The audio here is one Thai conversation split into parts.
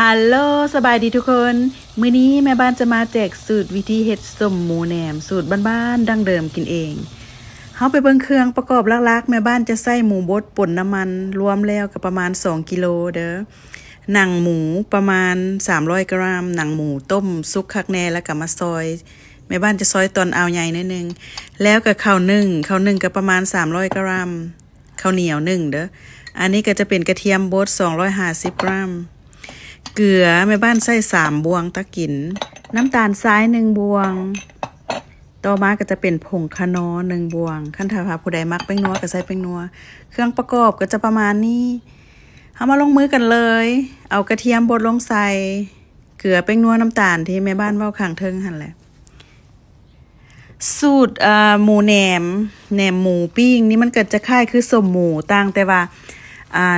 ฮัลโหลสบายดีทุกคนมื้อนี้แม่บ้านจะมาแจกสูตรวิธีเฮ็ดส้มหมูแหนมสูตรบ้านๆดั้งเดิมกินเองเฮาไปเบิ่งเครื่องประกอบหลักๆแม่บ้านจะใส่หมูบดป่นน้ำมันรวมแล้วก็ประมาณ2กิโลเด้อหนังหมูประมาณ300กรัมหนังหมูต้มสุกคักแน่แล้วก็มาซอยแม่บ้านจะซอยตอนเอาใหญ่นิดนึงแล้วก็ข้าวนึ่งก็ประมาณ300กรัมข้าวเหนียวนึ่งเด้ออันนี้ก็จะเป็นกระเทียมบด250กรัมเกลือแม่บ้านใส่3บวงตะกินน้ำตาลทราย1บวงต่อมาก็จะเป็นผงคานอ1บวงคันถ้าผู้ใดมักแป้งนัวก็ใส่แป้งนัวเครื่องประกอบก็จะประมาณนี้เอามาลงมือกันเลยเอากระเทียมบดลงใส่เกลือแป้งนัวน้ำตาลที่แม่บ้านเว้าข้างเทิงหั่นแหละสูตรหมูแหนมหมูปิ้งนี่มันก็จะคล้ายคือส้มหมูต่างแต่ว่า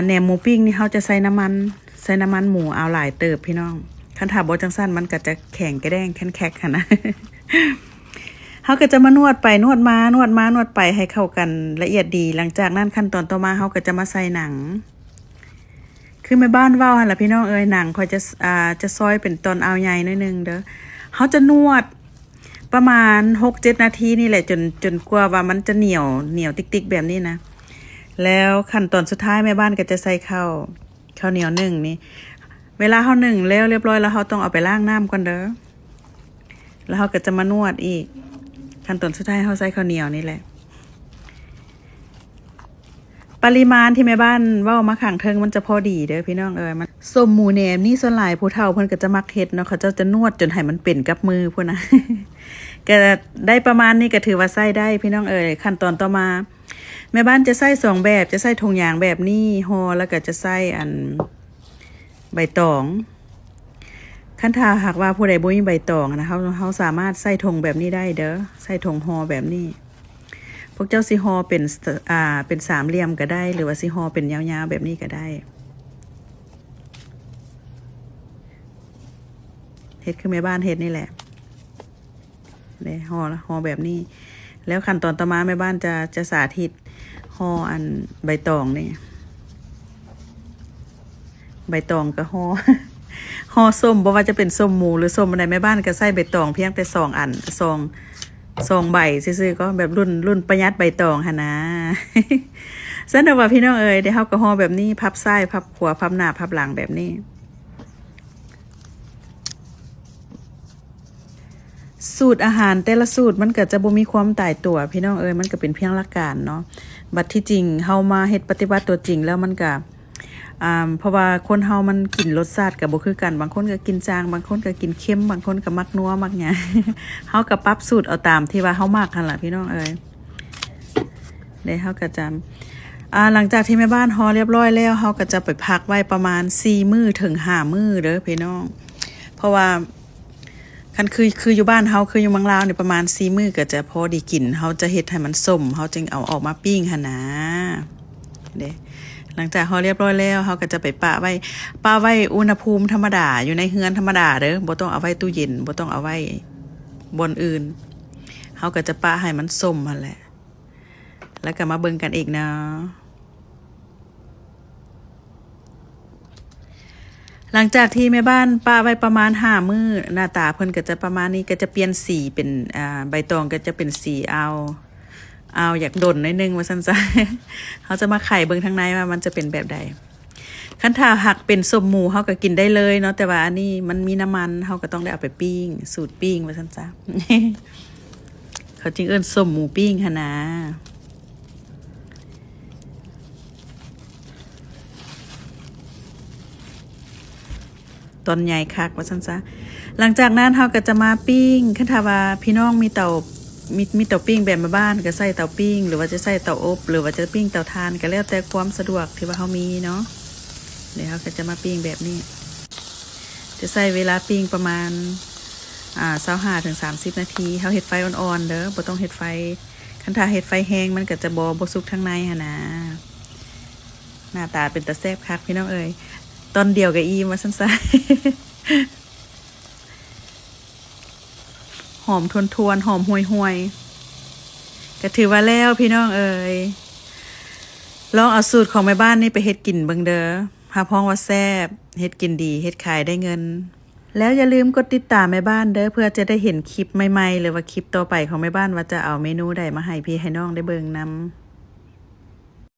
แหนมหมูปิ้งนี่เขาจะใส่น้ำมันหมูเอาหลายเติบพี่น้องคันถ้าบ่จังซั่นมันก็จะแข็งกระแดงแข็งๆค่ะนะ เขาก็จะมานวดไปนวดไปให้เข้ากันละเอียดดีหลังจากนั้นขั้นตอนต่อมาเขาก็จะมาใส่หนังคือแม่บ้านเว้าหั่นล่ะพี่น้องหนังค่อยจะซอยเป็นตอนเอาใหญ่หน่อยนึงเด้อเขาจะนวดประมาณ 6-7 นาทีนี่แหละจนกว่าว่ามันจะเหนียวติ๊กๆแบบนี้นะแล้วขั้นตอนสุดท้ายแม่บ้านก็จะใส่ข้าวเหนียวนึ่งนี่เวลาเขานึ่งแล้วเรียบร้อยแล้วเขาต้องเอาไปล้างน้ำก่อนเด้อแล้วเขาก็จะมานวดอีกขั้นตอนสุดท้ายเขาใส่ข้าวเหนียวนี่แหละปริมาณที่แม่บ้านว่ามาขังเทิงมันจะพอดีเด้อพี่น้องมันส้มหมูแหนมนี่ส่วนหลายผู้เฒ่าเพิ่นก็จะมักเฮ็ดเนาะเขาจะนวดจนให้มันเป็นกับมือพุ่นนะ ก็ได้ประมาณนี้ก็ถือว่าใส่ได้พี่น้องขั้นตอนต่อมาแม่บ้านจะใส่2แบบจะใส่ถุงยางแบบนี้ห่อแล้วก็จะใส่ใบตองขั้นถ้าหากว่าผู้ใดบ่มีใบตองนะเขาสามารถใส่ถุงแบบนี้ได้เด้อใส่ถุงห่อแบบนี้พวกเจ้าสิห่อเป็นสามเหลี่ยมก็ได้หรือว่าสิห่อเป็นยาวๆแบบนี้ก็ได้เฮ็ดคือแม่บ้านเฮ็ดนี่แหละเลยห่อแบบนี้แล้วขั้นตอนต่อมาแม่บ้านจะสาธิตห่อใบตองนี่ใบตองก็ห่อ ห่อส้มบ่ว่าจะเป็นส้มหมูหรือส้มอะไรแม่บ้านก็ใส่ใบตองเพียงแต่สองใบซื่อๆก็แบบรุ่นประหยัดใบตองหั่นนะ สำหรับว่าพี่น้องเดี๋ยวเฮาก็ห่อแบบนี้พับซ้ายพับขวาพับหน้าพับหลังแบบนี้สูตรอาหารแต่ละสูตรมันก็จะบ่มีความตายตัวพี่น้องมันก็เป็นเพียงหลักการเนาะบัดที่จริงเฮามาเฮ็ดปฏิบัติตัวจริงแล้วมันก็เพราะว่าคนเฮามันกินรสชาติก็บ่คือกันบางคนก็กินจางบางคนก็กินเค็มบางคนก็มักนัวมักหยัง เฮาก็ปรับสูตรเอาตามที่ว่าเฮามักหั่นล่ะพี่น้องได้เฮาก็จะหลังจากที่แม่บ้านห่อเรียบร้อยแล้วเฮาก็จะไปพักไว้ประมาณ4มื้อถึง5มื้อเด้อพี่น้องเพราะว่าคันคืออยู่บ้านเฮาคืออยู่เมืองลาวนี่ประมาณ4มื้อก็จะพอดีกินเฮาจะเฮ็ดให้มันส้มเฮาจึงเอาออกมาปิ้งหั่นนะเด้หลังจากห่อเรียบร้อยแล้วเฮาก็จะไปปะไว้อุณหภูมิธรรมดาอยู่ในเฮือนธรรมดาเด้อบ่ต้องเอาไว้ตู้เย็นบ่ต้องเอาไว้บนอื่นเฮาก็จะปะให้มันส้มหั่นแหละแล้วก็มาเบิ่งกันอีกเนาะหลังจากที่แม่บ้านปะไว้ประมาณ5มื้อหน้าตาเพิ่นก็จะประมาณนี้ก็จะเปลี่ยนสีเป็นใบตองก็จะเป็นสีเอาอยากดนนิดนึงว่าซั่นซะ เขาจะมาไข่เบิ่งทางในว่ามันจะเป็นแบบใดคันถ้าหักเป็นส้มหมูเขาก็กินได้เลยเนาะแต่ว่าอันนี้มันมีน้ำมันเขาก็ต้องได้เอาไปปิ้งสูตรปิ้งว่าซั่นซะ เขาจึงเอิ้นส้มหมูปิ้งหั่นนะตอนใหญ่คักว่าซั่นซะหลังจากนั้นเขาก็จะมาปิ้งคันถ้าว่าพี่น้องมีเตาปิ้งแบบบ้านก็ใส่เตาปิ้งหรือว่าจะใส่เตาอบหรือว่าจะปิ้งเตาถ่านก็แล้วแต่ความสะดวกที่ว่าเขามีเนาะเดี๋ยวเขาก็จะมาปิ้งแบบนี้จะใส่เวลาปิ้งประมาณ25 ถึง 30 นาทีเขาเฮ็ดไฟอ่อนๆเด้อบ่ต้องเฮ็ดไฟคันถ้าเฮ็ดไฟแห้งมันก็จะบ่สุกทั้งในหั่นนะหน้าตาเป็นตาแซ่บคักพี่น้องตอนเดียวก็อิ่มว่าซั่นซะ หอมทวนหอมห่วยก็ถือว่าแล้วพี่น้องลองเอาสูตรของแม่บ้านนี่ไปเฮ็ดกินเบิ่งเด้อห รับรองว่าแซ่บเฮ็ดกินดีเฮ็ดขายได้เงินแล้วอย่าลืมกดติดตามแม่บ้านเด้อเพื่อจะได้เห็นคลิปใหม่ๆหรือว่าคลิปต่อไปของแม่บ้านว่าจะเอาเมนูใดมาให้พี่ให้น้องได้เบิ่งนำ